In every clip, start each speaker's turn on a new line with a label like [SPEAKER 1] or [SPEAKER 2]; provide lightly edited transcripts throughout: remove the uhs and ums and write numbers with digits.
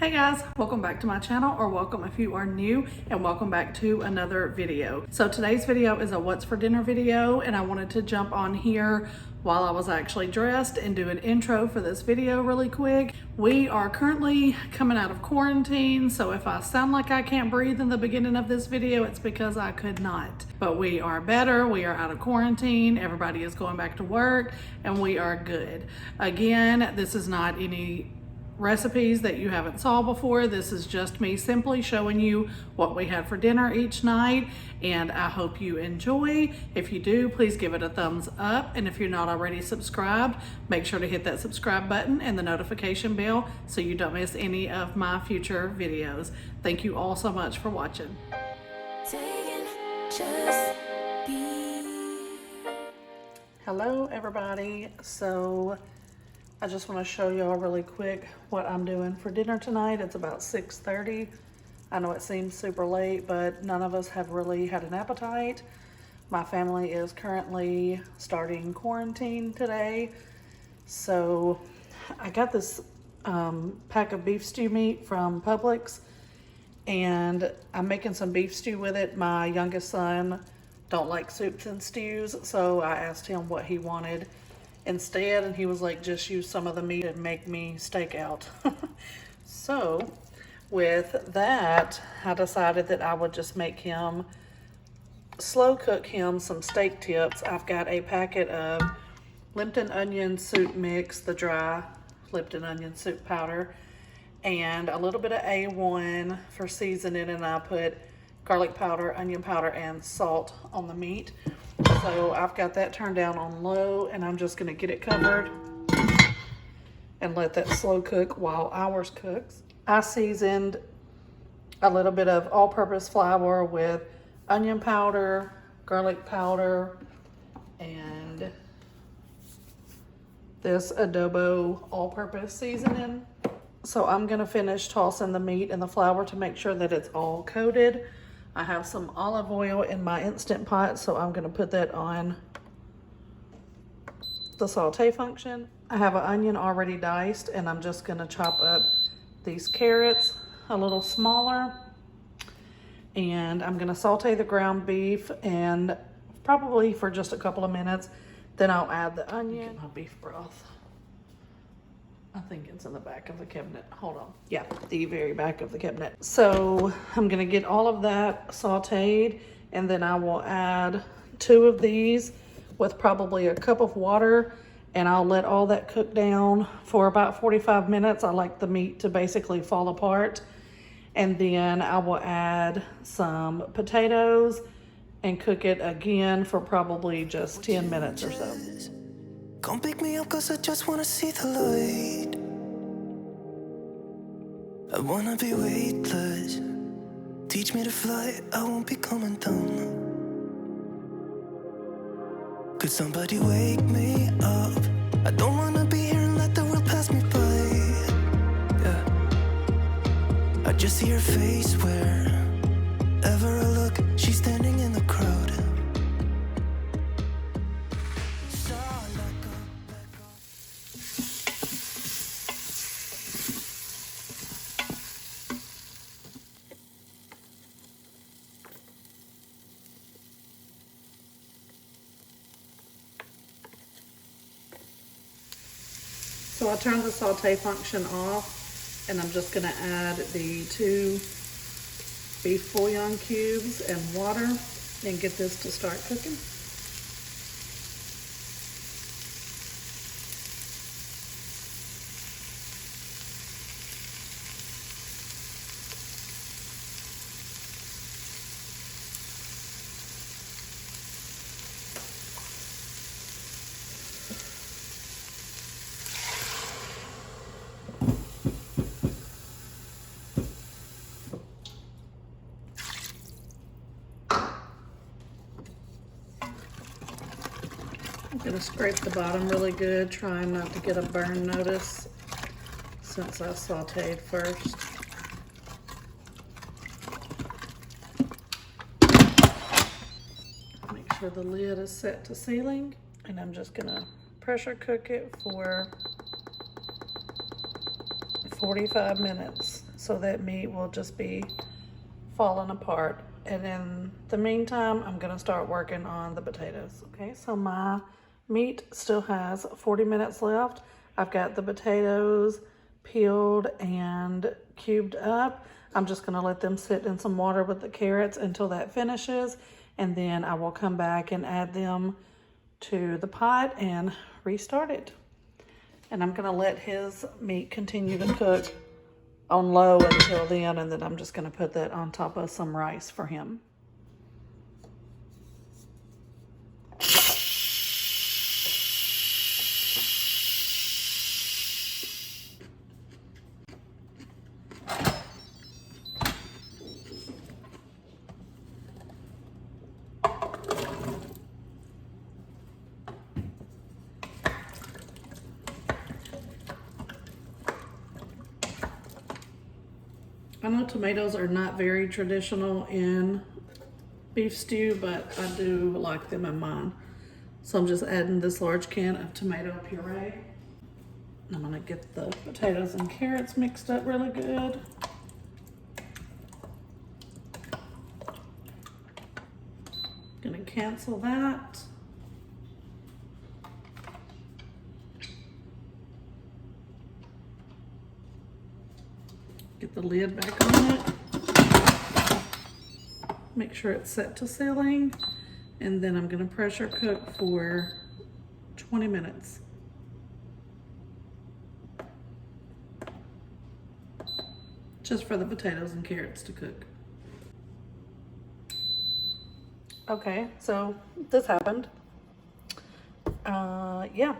[SPEAKER 1] Hey guys, welcome back to my channel, or welcome if you are new, and welcome back to another video. So today's video is a what's for dinner video, and I wanted to jump on here while I was actually dressed and do an intro for this video really quick. We are currently coming out of quarantine, so if I sound like I can't breathe in the beginning of this video, it's because I could not. But we are better, we are out of quarantine, everybody is going back to work, and we are good. Again, this is not any recipes that you haven't saw before. This is just me simply showing you what we had for dinner each night, and I hope you enjoy. If you do, please give it a thumbs up, and if you're not already subscribed, make sure to hit that subscribe button and the notification bell so you don't miss any of my future videos. Thank you all so much for watching. Hello everybody. So I just want to show y'all really quick what I'm doing for dinner tonight. It's about 6:30. I know it seems super late, but none of us have really had an appetite. My family is currently starting quarantine today. So I got this pack of beef stew meat from Publix, and I'm making some beef stew with it. My youngest son don't like soups and stews, so I asked him what he wanted instead, and he was like, just use some of the meat and make me steak out. So with that, I decided that I would just make him, slow cook him some steak tips. I've got a packet of Lipton onion soup mix, the dry Lipton onion soup powder, and a little bit of A1 for seasoning, and I put garlic powder, onion powder, and salt on the meat. So I've got that turned down on low, and I'm just gonna get it covered and let that slow cook while ours cooks. I seasoned a little bit of all-purpose flour with onion powder, garlic powder, and this adobo all-purpose seasoning. So I'm gonna finish tossing the meat and the flour to make sure that it's all coated. I have some olive oil in my Instant Pot, so I'm gonna put that on the saute function. I have an onion already diced, and I'm just gonna chop up these carrots a little smaller. And I'm gonna saute the ground beef, and probably for just a couple of minutes, then I'll add the onion. Get my beef broth. I think it's in the back of the cabinet. Hold on. Yeah, the very back of the cabinet. So I'm gonna get all of that sauteed, and then I will add 2 of these with probably a cup of water, and I'll let all that cook down for about 45 minutes. I like the meat to basically fall apart. And then I will add some potatoes and cook it again for probably just 10 minutes or so.
[SPEAKER 2] Come pick me up, 'cause I just wanna see the light. I wanna be weightless. Teach me to fly, I won't be coming down. Could somebody wake me up? I don't wanna be here and let the world pass me by. Yeah. I just see her face wherever I look. She's standing in the crowd.
[SPEAKER 1] So I turned the saute function off, and I'm just gonna add the 2 beef bouillon cubes and water and get this to start cooking. I'm gonna scrape the bottom really good, trying not to get a burn notice since I sauteed first. Make sure the lid is set to sealing, and I'm just gonna pressure cook it for 45 minutes. so that meat will just be falling apart. And in the meantime, I'm gonna start working on the potatoes. Okay, so my meat still has 40 minutes left. I've got the potatoes peeled and cubed up. I'm just gonna let them sit in some water with the carrots until that finishes, and then I will come back and add them to the pot and restart it. And I'm gonna let his meat continue to cook on low until then, and then I'm just gonna put that on top of some rice for him. I know tomatoes are not very traditional in beef stew, but I do like them in mine. So I'm just adding this large can of tomato puree. I'm gonna get the potatoes and carrots mixed up really good. Gonna cancel that. Get the lid back on it. Make sure it's set to sealing. And then I'm gonna pressure cook for 20 minutes. Just for the potatoes and carrots to cook. Okay, so this happened. Yeah.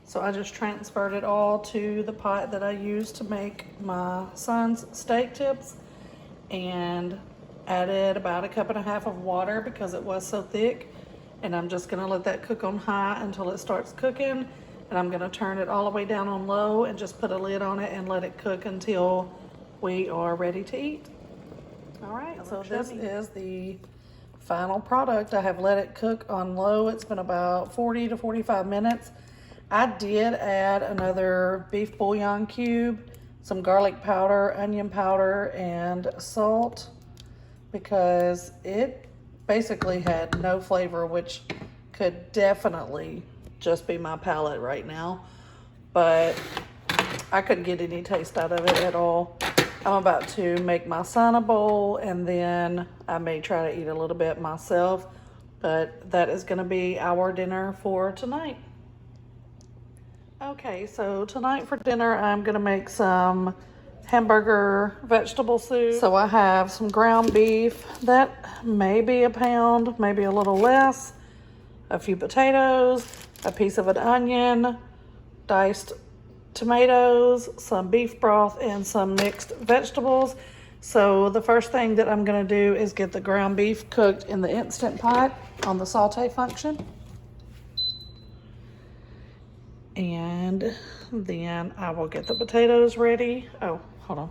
[SPEAKER 1] So I just transferred it all to the pot that I used to make my son's steak tips, and added about 1.5 cups of water because it was so thick. And I'm just gonna let that cook on high until it starts cooking. And I'm gonna turn it all the way down on low and just put a lid on it and let it cook until we are ready to eat. All right, so this is the final product. I have let it cook on low. It's been about 40 to 45 minutes. I did add another beef bouillon cube, some garlic powder, onion powder, and salt because it basically had no flavor, which could definitely just be my palate right now. But I couldn't get any taste out of it at all. I'm about to make my son a bowl, and then I may try to eat a little bit myself, but that is gonna be our dinner for tonight. Okay, so tonight for dinner, I'm gonna make some hamburger vegetable soup. So I have some ground beef, that may be a pound, maybe a little less, a few potatoes, a piece of an onion, diced tomatoes, some beef broth, and some mixed vegetables. So the first thing that I'm gonna do is get the ground beef cooked in the Instant Pot on the saute function. And then I will get the potatoes ready. Oh, hold on.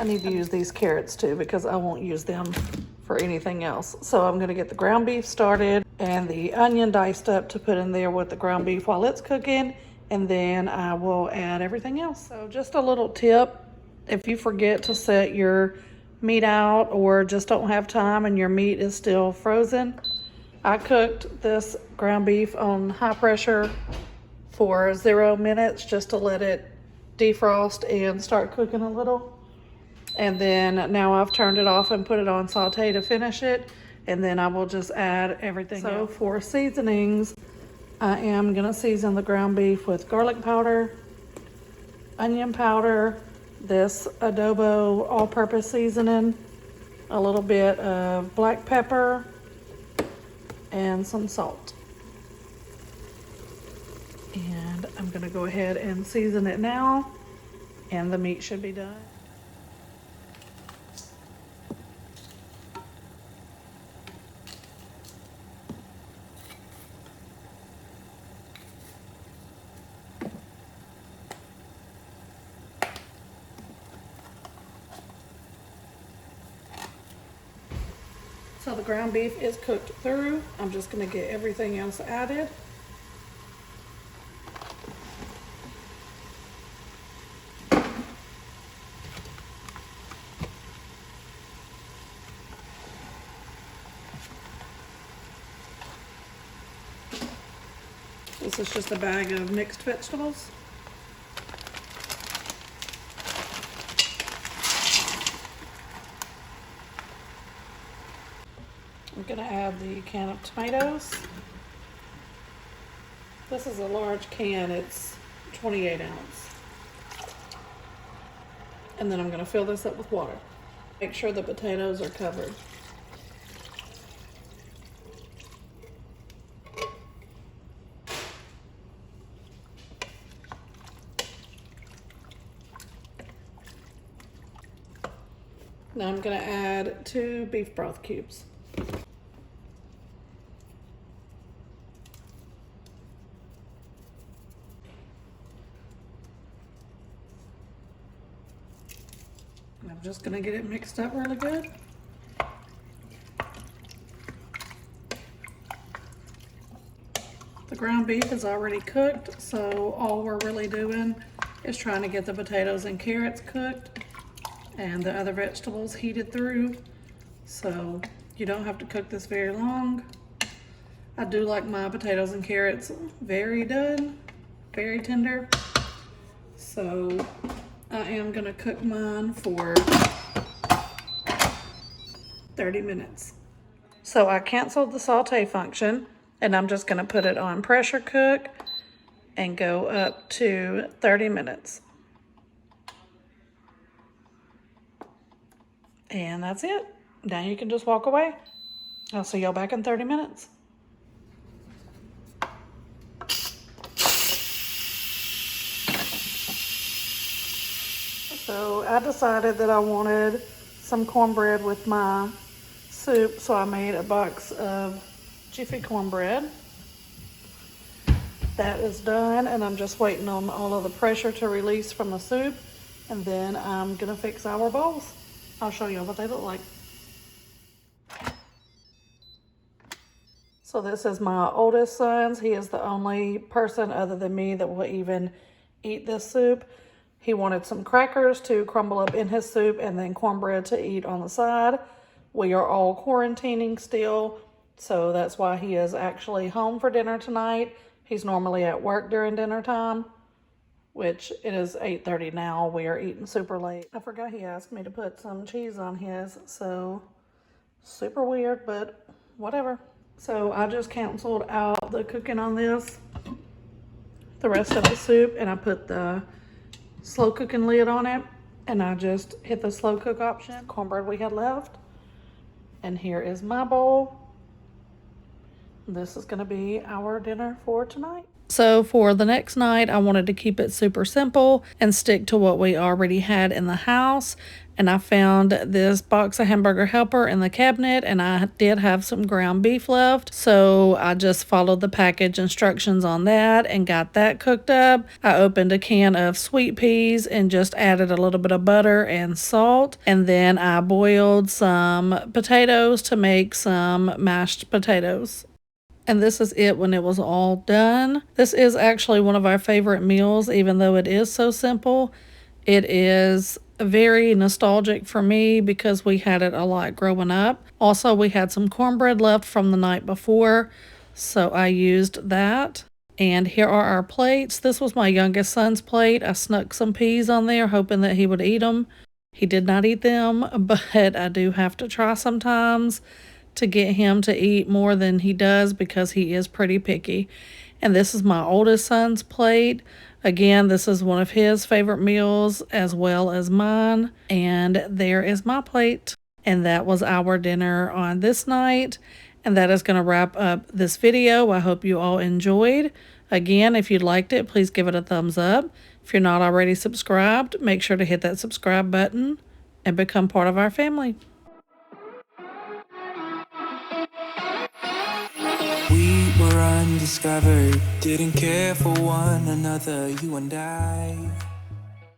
[SPEAKER 1] I need to use these carrots too because I won't use them for anything else. So I'm gonna get the ground beef started and the onion diced up to put in there with the ground beef while it's cooking, and then I will add everything else. So just a little tip, if you forget to set your meat out or just don't have time and your meat is still frozen, I cooked this ground beef on high pressure for 0 minutes just to let it defrost and start cooking a little. And then now I've turned it off and put it on saute to finish it, and then I will just add everything else. So for seasonings, I am gonna season the ground beef with garlic powder, onion powder, this adobo all-purpose seasoning, a little bit of black pepper, and some salt. And I'm gonna go ahead and season it now, and the meat should be done. So So the ground beef is cooked through. I'm just gonna get everything else added. This is just a bag of mixed vegetables. I'm gonna add the can of tomatoes. This is a large can, it's 28 ounce. And then I'm gonna fill this up with water. Make sure the potatoes are covered. Now I'm gonna add 2 beef broth cubes. And I'm just gonna get it mixed up really good. The ground beef is already cooked, so all we're really doing is trying to get the potatoes and carrots cooked and the other vegetables heated through. So you don't have to cook this very long. I do like my potatoes and carrots very done, very tender. So I am gonna cook mine for 30 minutes. So I canceled the saute function and I'm just gonna put it on pressure cook and go up to 30 minutes. And that's it. Now you can just walk away. I'll see y'all back in 30 minutes. So I decided that I wanted some cornbread with my soup, so I made a box of Jiffy Cornbread. That is done, and I'm just waiting on all of the pressure to release from the soup, and then I'm gonna fix our bowls. I'll show you what they look like. So this is my oldest son's. He is the only person other than me that will even eat this soup. He wanted some crackers to crumble up in his soup and then cornbread to eat on the side. We are all quarantining still, so that's why he is actually home for dinner tonight. He's normally at work during dinner time, which it is 8:30 now. We are eating super late. I forgot he asked me to put some cheese on his, so super weird, but whatever. So I just canceled out the cooking on this, the rest of the soup, and I put the slow cooking lid on it, and I just hit the slow cook option. Cornbread we had left, and here is my bowl. This is gonna be our dinner for tonight. So for the next night, I wanted to keep it super simple and stick to what we already had in the house. And I found this box of Hamburger Helper in the cabinet, and I did have some ground beef left. So I just followed the package instructions on that and got that cooked up. I opened a can of sweet peas and just added a little bit of butter and salt. And then I boiled some potatoes to make some mashed potatoes. And this is it when it was all done. This is actually one of our favorite meals, even though it is so simple. It is very nostalgic for me because we had it a lot growing up. Also, we had some cornbread left from the night before, so I used that. And here are our plates. This was my youngest son's plate. I snuck some peas on there, hoping that he would eat them. He did not eat them, but I do have to try sometimes to get him to eat more than he does because he is pretty picky. And this is my oldest son's plate. Again, this is one of his favorite meals as well as mine. And there is my plate. And that was our dinner on this night. And that is going to wrap up this video. I hope you all enjoyed. Again, if you liked it, please give it a thumbs up. If you're not already subscribed, make sure to hit that subscribe button and become part of our family.
[SPEAKER 2] We were undiscovered, didn't care for one another, you and I.